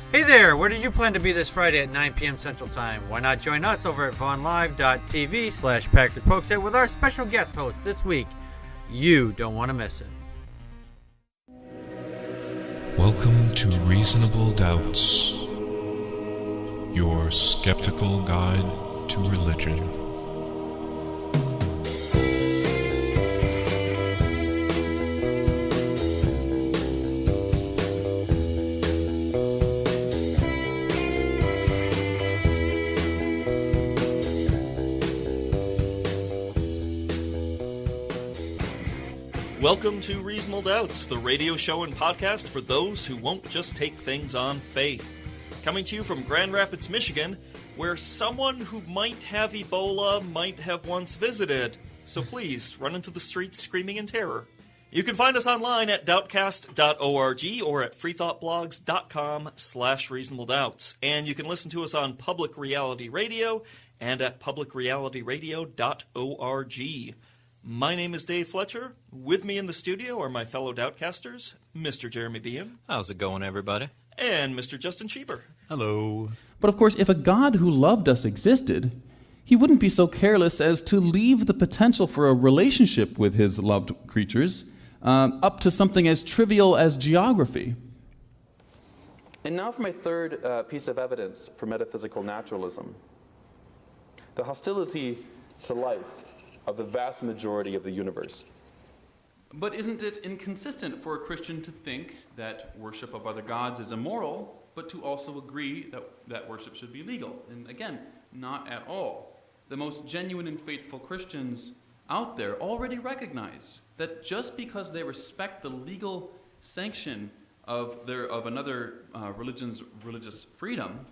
Hey there, where did you plan to be this Friday at 9 p.m. Central Time? Why not join us over at vaughnlive.tv/Packard Pokes At with our special guest host this week. You don't want to miss it. Welcome to Reasonable Doubts, your skeptical guide to religion. Welcome to Reasonable Doubts, the radio show and podcast for those who won't just take things on faith. Coming to you from Grand Rapids, Michigan, where someone who might have Ebola might have once visited. So please, run into the streets screaming in terror. You can find us online at doubtcast.org or at freethoughtblogs.com/reasonabledoubts. And you can listen to us on Public Reality Radio and at publicrealityradio.org. My name is Dave Fletcher. With me in the studio are my fellow Doubtcasters, Mr. Jeremy Beam. How's it going, everybody? And Mr. Justin Schieber. Hello. But of course, if a God who loved us existed, he wouldn't be so careless as to leave the potential for a relationship with his loved creatures up to something as trivial as geography. And now for my third piece of evidence for metaphysical naturalism. The hostility to life of the vast majority of the universe. But isn't it inconsistent for a Christian to think that worship of other gods is immoral, but to also agree that worship should be legal? And again, not at all. The most genuine and faithful Christians out there already recognize that just because they respect the legal sanction of another religion's religious freedom,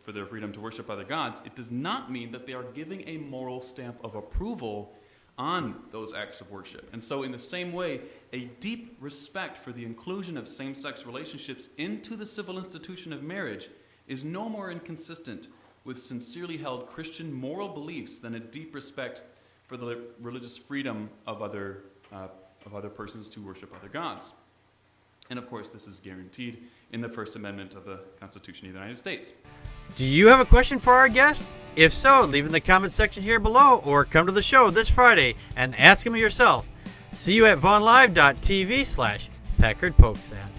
for their freedom to worship other gods, it does not mean that they are giving a moral stamp of approval on those acts of worship. And so in the same way, a deep respect for the inclusion of same-sex relationships into the civil institution of marriage is no more inconsistent with sincerely held Christian moral beliefs than a deep respect for the religious freedom of other persons to worship other gods. And of course, this is guaranteed in the First Amendment of the Constitution of the United States. Do you have a question for our guest? If so, leave in the comment section here below or come to the show this Friday and ask him yourself. See you at vaughnlive.tv/Packard Pokes At.